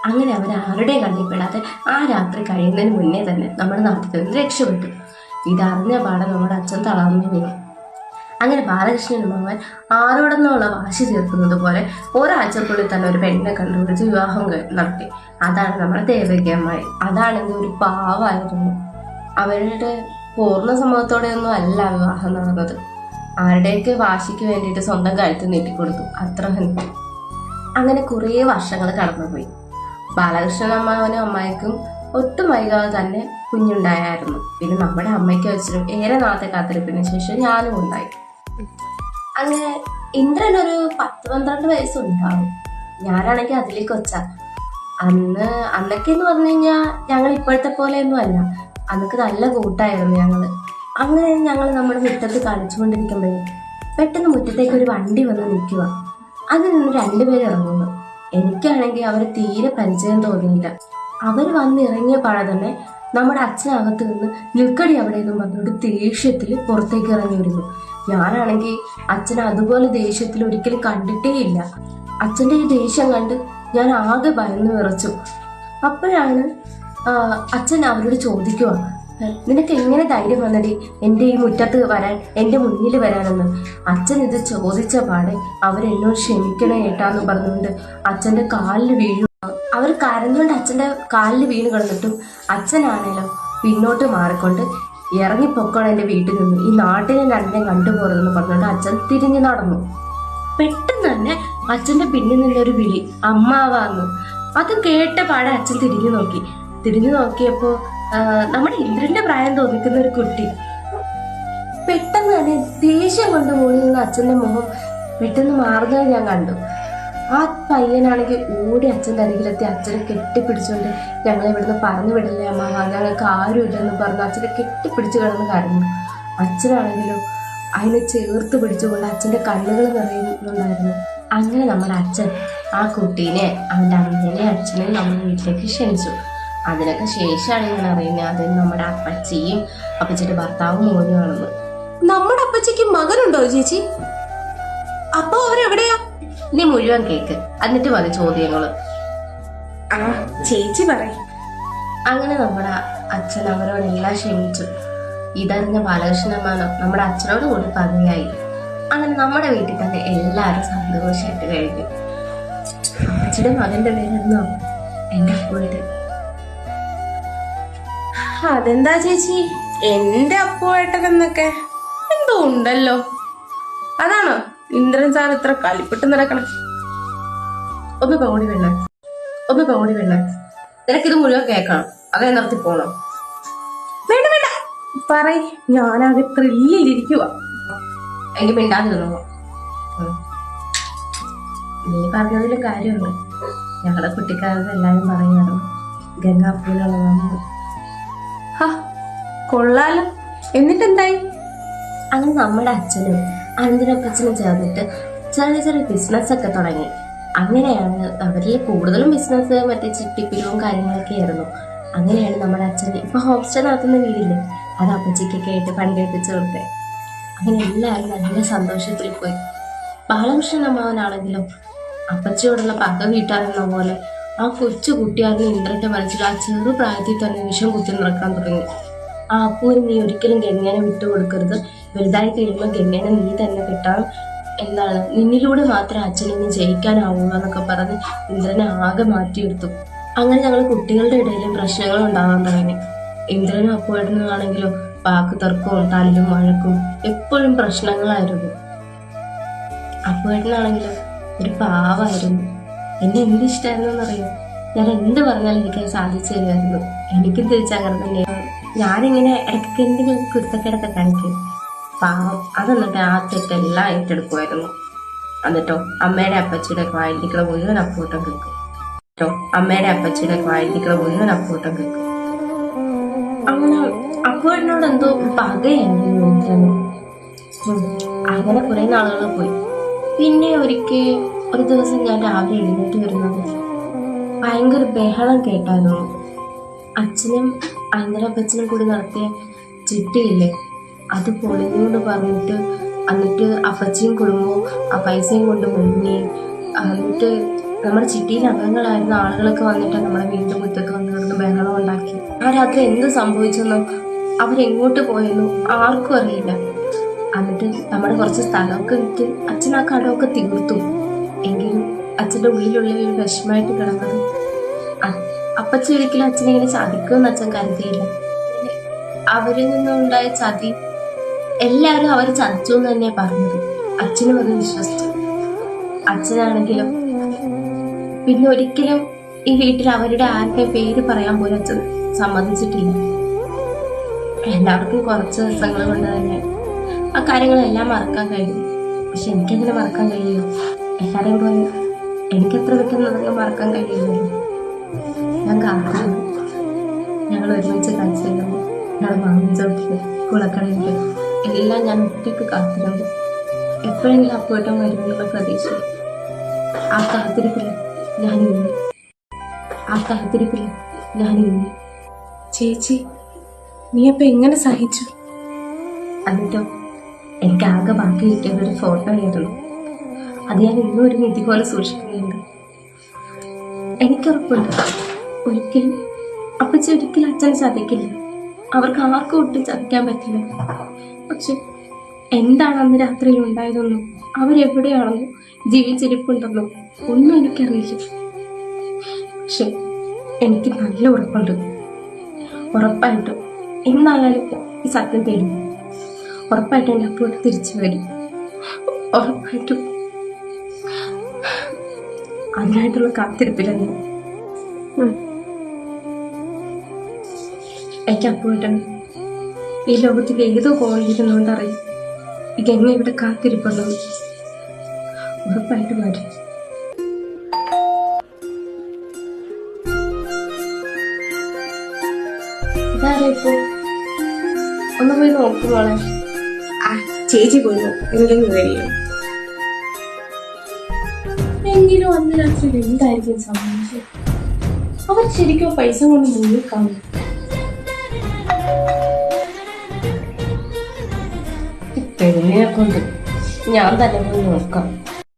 അങ്ങനെ അവർ ആരുടെയും കണ്ണിൽപ്പെടാതെ ആ രാത്രി കഴിയുന്നതിന് മുന്നേ തന്നെ നമ്മുടെ നാട്ടിൽ നിന്ന് രക്ഷപ്പെട്ടു. ഇതറിഞ്ഞ പാടെ നമ്മുടെ അച്ഛൻ തളർന്നു വീണു. അങ്ങനെ ബാലകൃഷ്ണൻ അമ്മാവൻ ആരോടെന്നുള്ള വാശി തീർക്കുന്നത് പോലെ ഒരാഴ്ചക്കുള്ളിൽ തന്നെ ഒരു പെണ്ണിനെ കണ്ടുപിടിച്ച് വിവാഹം നടത്തി. അതാണ് നമ്മുടെ ദേവകി അമ്മായി. അതാണെങ്കിൽ ഒരു പാവായിരുന്നു. അവരുടെ പൂർണ്ണ സമ്മതത്തോടെയൊന്നും അല്ല വിവാഹം നടന്നത്. ആരുടെയൊക്കെ വാശിക്ക് വേണ്ടിയിട്ട് സ്വന്തം കഴുത്ത് നീട്ടിക്കൊടുത്തു, അത്ര തന്നെ. അങ്ങനെ കുറേ വർഷങ്ങൾ കടന്നുപോയി. ബാലകൃഷ്ണൻ അമ്മാവനും അമ്മായിക്കും ഒട്ടും വൈകാതെ തന്നെ കുഞ്ഞുണ്ടായിരുന്നു. പിന്നെ നമ്മുടെ അമ്മയ്ക്ക് വെച്ചിട്ടും ഏറെ നാളത്തെ കാത്തിരിപ്പിന് ശേഷം ഞാനും ഉണ്ടായി. അങ്ങനെ ഇന്ദ്രൻ ഒരു 10-12 വയസ്സുണ്ടാവും. ഞാനാണെങ്കിൽ അതിലേക്ക് കൊച്ച. അന്നൊക്കെ എന്ന് പറഞ്ഞു കഴിഞ്ഞാൽ ഞങ്ങൾ ഇപ്പോഴത്തെ പോലെയൊന്നും അല്ല. അന്നൊക്കെ നല്ല കൂട്ടായിരുന്നു ഞങ്ങള്. അങ്ങനെ ഞങ്ങൾ നമ്മുടെ മുറ്റത്ത് കളിച്ചുകൊണ്ടിരിക്കുമ്പോഴേ പെട്ടെന്ന് മുറ്റത്തേക്ക് ഒരു വണ്ടി വന്ന് നിൽക്കുക. അതിൽ നിന്ന് 2 പേര് ഇറങ്ങുന്നു. എനിക്കാണെങ്കിൽ അവരെ തീരെ പരിചയം തോന്നിയില്ല. അവർ വന്നിറങ്ങിയ പാടെ തന്നെ നമ്മുടെ അച്ഛനകത്ത് നിന്ന് നിൽക്കടി അവിടെ നിന്നും പറഞ്ഞിട്ട് ദേഷ്യത്തിൽ പുറത്തേക്ക് ഇറങ്ങി വരുന്നു. ഞാനാണെങ്കിൽ അച്ഛനെ അതുപോലെ ദേഷ്യത്തിൽ ഒരിക്കലും കണ്ടിട്ടേ ഇല്ല. അച്ഛൻ്റെ ഈ ദേഷ്യം കണ്ട് ഞാൻ ആകെ ഭയന്ന് വിറച്ചു. അപ്പോഴാണ് അച്ഛൻ അവരോട് ചോദിക്കുക, നിനക്ക് എങ്ങനെ ധൈര്യം വന്നടി എൻ്റെ ഈ മുറ്റത്ത് വരാൻ, എൻ്റെ മുന്നിൽ വരാനെന്ന്. അച്ഛൻ ഇത് ചോദിച്ച പാടെ അവരെന്നോട് ക്ഷമിക്കണേ ഏട്ടാന്ന് പറഞ്ഞുകൊണ്ട് അച്ഛൻ്റെ കാലിൽ വീഴും. അവർ കരഞ്ഞുകൊണ്ട് അച്ഛൻ്റെ കാലിൽ വീണ് കിടന്നിട്ടും അച്ഛനാണേലോ പിന്നോട്ട് മാറിക്കൊണ്ട് ഇറങ്ങിപ്പൊക്കണം എൻ്റെ വീട്ടിൽ നിന്ന്, ഈ നാട്ടിനെ രണ്ടിനെയും കണ്ടുപോകരുതെന്ന് പറഞ്ഞുകൊണ്ട് അച്ഛൻ തിരിഞ്ഞു നടന്നു. പെട്ടെന്ന് തന്നെ അച്ഛൻ്റെ പിന്നിൽ നിന്നൊരു വിളി, അമ്മാവാന്ന്. അത് കേട്ട പാടെ അച്ഛൻ തിരിഞ്ഞു നോക്കിയപ്പോ നമ്മുടെ ഇന്ദ്രന്റെ പ്രായം തോന്നിക്കുന്ന ഒരു കുട്ടി. പെട്ടെന്ന് തന്നെ ദേഷ്യം കൊണ്ട് മുകളിൽ നിന്ന് അച്ഛന്റെ മുഖം പെട്ടെന്ന് മാറുന്നത് ഞാൻ കണ്ടു. ആ പയ്യനാണെങ്കിൽ ഓടി അച്ഛൻ്റെ അരികിലെത്തി അച്ഛനെ കെട്ടിപ്പിടിച്ചുകൊണ്ട് ഞങ്ങളെ ഇവിടുന്ന് പറഞ്ഞു വിടില്ലേ അമ്മാവ, ഞങ്ങൾക്ക് ആരുമില്ലെന്ന് പറഞ്ഞ് അച്ഛനെ കെട്ടിപ്പിടിച്ചു കിടന്ന് കരഞ്ഞു. അച്ഛനാണെങ്കിലും അതിനെ ചേർത്ത് പിടിച്ചുകൊണ്ട് അച്ഛൻ്റെ കണ്ണുകൾ നിറയുന്നുണ്ടായിരുന്നു. അങ്ങനെ നമ്മുടെ അച്ഛൻ ആ കുട്ടീനെ, അവൻ്റെ അമ്മേനെ അച്ഛനെയും നമ്മുടെ വീട്ടിലേക്ക് ക്ഷണിച്ചു. അതിനൊക്കെ ശേഷമാണ് ഞാൻ അറിയുന്നത് അത് നമ്മുടെ അപ്പച്ചിയും അപ്പച്ചിയുടെ ഭർത്താവും മോനുമാണെന്ന്. നമ്മുടെ അപ്പച്ചിക്ക് മകനുണ്ടോ ചേച്ചി? അപ്പൊ അവരെവിടെയാ? നീ മുഴുവൻ കേക്ക്, എന്നിട്ട് മതി ചോദ്യങ്ങള്. ആ ചേച്ചി പറയും. അങ്ങനെ നമ്മുടെ അച്ഛൻ അവരോടെല്ലാം ക്ഷമിച്ചു. ഇതറിഞ്ഞ ബാലകൃഷ്ണമാനോ നമ്മുടെ അച്ഛനോട് കൂടി പതിയായി. അങ്ങനെ നമ്മുടെ വീട്ടിൽ തന്നെ എല്ലാവരും സന്തോഷമായിട്ട് കഴിഞ്ഞു. അപ്പച്ചിയുടെ മകന്റെ പേരായിരുന്നു എൻ്റെ അപ്പൂടെ. അതെന്താ ചേച്ചി, എന്റെ അപ്പുവേട്ടനെന്നൊക്കെ എന്തോ ഉണ്ടല്ലോ. അതാണോ ഇന്ദ്രൻ സാർ ഇത്ര കളിപ്പിട്ട് നടക്കണം? ഒന്ന് പൗടി വേണ്ട, നിനക്കിത് മുഴുവൻ കേൾക്കണം, അതേ നിർത്തി പോണം. വേണ്ട പറയ്, ഞാനാകെ ത്രില്ലിലിരിക്കുക. എനിക്ക് മിണ്ടാതിരുന്നോ? നീ പറഞ്ഞതിലും കാര്യമുണ്ട്. ഞങ്ങളുടെ കുട്ടിക്കാലത്ത് എല്ലാവരും പറയുമായിരുന്നു ഗംഗാപ്പൂലുള്ളതാണ്. കൊള്ളാലോ. എന്നിട്ടെന്തായി? അങ്ങനെ നമ്മുടെ അച്ഛനും അനന്തരപ്പച്ചനും ചേർന്നിട്ട് ചെറിയ ചെറിയ ബിസിനസ്സൊക്കെ തുടങ്ങി. അങ്ങനെയാണ് അവരിൽ കൂടുതലും ബിസിനസ് മറ്റേ ചിട്ടിപ്പിരിവും കാര്യങ്ങളൊക്കെ ആയിരുന്നു. അങ്ങനെയാണ് നമ്മുടെ അച്ഛൻ ഇപ്പൊ ഹോം സ്റ്റേ നടത്തുന്ന വീടില്ലേ, അത് അപ്പച്ചിക്കൊക്കെ ആയിട്ട് പണി കഴിപ്പിച്ചു കൊടുത്തേ. അങ്ങനെ എല്ലാവരും നല്ല സന്തോഷത്തിൽ പോയി. ബാലകൃഷ്ണൻ അമ്മാവനാണെങ്കിലും അപ്പച്ചിയോടുള്ള പക വീട്ടാറുന്ന പോലെ ആ കൊച്ചു കുട്ടിയായിരുന്നു ഇന്ദ്രന്റെ മനസ്സിൽ ആ ചെറു പ്രായത്തിൽ തന്നെ വിഷം കുത്തി നിറക്കാൻ തുടങ്ങി. ആ അപ്പൂന് നീ ഒരിക്കലും ഗംഗേനെ വിട്ടുകൊടുക്കരുത്, വലുതായി കഴിയുമ്പോൾ ഗംഗേനെ നീ തന്നെ കിട്ടാൻ, എന്താണ് നിന്നിലൂടെ മാത്രമേ അച്ഛനെ ജയിക്കാനാവുള്ളൂ എന്നൊക്കെ പറഞ്ഞ് ഇന്ദ്രനെ ആകെ മാറ്റിയെടുത്തു. അങ്ങനെ ഞങ്ങൾ കുട്ടികളുടെ ഇടയിലും പ്രശ്നങ്ങൾ ഉണ്ടാകാൻ തുടങ്ങി. ഇന്ദ്രനും അപ്പുവേട്ടനാണെങ്കിലും വാക്ക് തർക്കവും തല്ലും വഴക്കും എപ്പോഴും പ്രശ്നങ്ങളായിരുന്നു. അപ്പുവേട്ടനാണെങ്കിലും ഒരു പാവായിരുന്നു. എന്നെ എന്തിഷ്ടായിരുന്നു എന്നറിയോ? ഞാൻ എന്ത് പറഞ്ഞാലും എനിക്കത് സാധിച്ചു തരുമായിരുന്നു. എനിക്കും തിരിച്ചങ്ങനെ തന്നെ. ഞാനിങ്ങനെ ഇടയ്ക്ക് എന്തെങ്കിലും കുരുത്തക്കേടൊക്കെ കാണിക്കും, പാവം. അതെന്നിട്ട് ആ തെറ്റെല്ലാം ഏറ്റെടുക്കുമായിരുന്നു. എന്നിട്ടോ അമ്മയുടെ അപ്പച്ചിയുടെ വായിലിരിക്കണ മുഴുവൻ അപ്പൂട്ടം കേൾക്കും. അങ്ങനെ അപ്പൂട്ടനോട് എന്തോ പകയായിരുന്നു. അങ്ങനെ കുറെ നാളുകൾ പോയി. പിന്നെ ഒരു ദിവസം ഞാൻ രാവിലെ എഴുന്നേറ്റ് വരുന്നത് ഭയങ്കര ബഹളം കേട്ടായിരുന്നു. അച്ഛനും അനന്തരപ്പച്ചനും കൂടി നടത്തിയ ചിട്ടിയില്ലേ, അത് പൊളിഞ്ഞോണ്ട് പറഞ്ഞിട്ട് എന്നിട്ട് അപ്പച്ചിയും കുടുംബവും ആ പൈസയും കൊണ്ട് മുങ്ങി. എന്നിട്ട് നമ്മുടെ ചിട്ടിയിൽ അംഗങ്ങളായിരുന്ന ആളുകളൊക്കെ വന്നിട്ട് നമ്മുടെ വീടിന്റെ മുറ്റത്ത് വന്ന് കിടന്ന് ബഹളം ഉണ്ടാക്കി. ആ രാത്രി എന്ത് സംഭവിച്ചെന്നോ അവരെങ്ങോട്ട് പോയെന്നോ ആർക്കും അറിയില്ല. എന്നിട്ട് നമ്മുടെ കുറച്ച് സ്ഥലമൊക്കെ വിറ്റ് അച്ഛൻ ആ കടമൊക്കെ തീർത്തു. എങ്കിലും അച്ഛൻ്റെ ഉള്ളിലുള്ള ഒരു വിഷമമായിട്ട് കിടന്നത്. അപ്പച്ചി ഒരിക്കലും അച്ഛനെ ഇങ്ങനെ ചതിക്കുമെന്ന് അച്ഛൻ കരുതിയില്ല. അവരിൽ നിന്നുണ്ടായ ചതി എല്ലാവരും അവർ ചതിച്ചു എന്ന് തന്നെ പറഞ്ഞത്. അച്ഛനും അത് വിശ്വസിച്ചു. അച്ഛനാണെങ്കിലും പിന്നെ ഒരിക്കലും ഈ വീട്ടിൽ അവരുടെ ആരുടെ പേര് പറയാൻ പോലും അച്ഛൻ സമ്മതിച്ചിട്ടില്ല. എല്ലാവർക്കും കുറച്ച് ദിവസങ്ങൾ കൊണ്ട് തന്നെ ആ കാര്യങ്ങളെല്ലാം മറക്കാൻ കഴിയും. പക്ഷെ എനിക്കങ്ങനെ മറക്കാൻ കഴിയുമോ? എല്ലാവരെയും പോലെ എനിക്കെത്ര പെട്ടെന്ന് മറക്കാൻ കഴിയുമല്ലോ. ഞാൻ കാത്തിരുന്നു. ഞങ്ങൾ ഒരുമിച്ച് കളിച്ചിരുന്നു. ഞങ്ങളുടെ മാമഞ്ചോട്ടില് കുളക്കടയില് എല്ലാം ഞാൻ ഒറ്റയ്ക്ക് കാത്തിരുന്നു. എപ്പോഴെങ്കിലും അപ്പോട്ടും വരുമെന്നുള്ള പ്രതീക്ഷ. ആ കാത്തിരിപ്പില്ല ഞാനിരുന്നു. ചേച്ചി, നീ അപ്പൊ എങ്ങനെ സഹിച്ചു? എന്നിട്ടോ എനിക്ക് ആകെ ബാക്കി കിട്ടിയത് ഒരു ഫോട്ടോ ആയിരുന്നു. അത് ഞാൻ ഇന്നും ഒരു നിധി പോലെ സൂക്ഷിക്കുന്നുണ്ട്. എനിക്കുറപ്പുണ്ട് ഒരിക്കലും അപ്പച്ചി ഒരിക്കലും അച്ഛനെ ചതിക്കില്ല. അവർക്ക് ആർക്കും ഒട്ടും ചതിക്കാൻ പറ്റില്ല. പക്ഷെ എന്താണ് അന്ന് രാത്രിയിൽ ഉണ്ടായതെന്നോ അവരെവിടെയാണെന്നോ ജീവിച്ചിരിപ്പുണ്ടെന്നോ ഒന്നും എനിക്കറിയില്ല. പക്ഷെ എനിക്ക് നല്ല ഉറപ്പുണ്ട്. ഉറപ്പായിട്ടും എന്നായാലും ഈ സത്യം തരും. ഉറപ്പായിട്ടും എൻ്റെ അപ്പോട്ട് തിരിച്ചു വരും. ഉറപ്പായിട്ടും അതിനായിട്ടുള്ള കാത്തിരിപ്പിലാണ്. എനിക്ക് അപ്പോട്ടാണ് ഈ ലോകത്തിൽ ഏതോ കോണിലിരുന്നുകൊണ്ട് അറിയും ഈ ഗംഗ ഇവിടെ കാത്തിരിപ്പുള്ളത്. ഉറപ്പായിട്ട് വരും. ഇതാരാ ഇപ്പോ? ഒന്ന് പോയി നോക്കുമോളെ. ചേച്ചി പോയി നോക്കും, എനിക്കൊന്നും കഴിയും. എങ്കിലും അന്ന് രാത്രി എന്തായിരിക്കും സംഭവിച്ചത്? അവർ ശരിക്കും പൈസ കൊണ്ട് മുന്നിൽ കാണും. പെണ്ണിനെ കൊണ്ട് ഞാൻ തന്നെ പോയി നോക്കാം.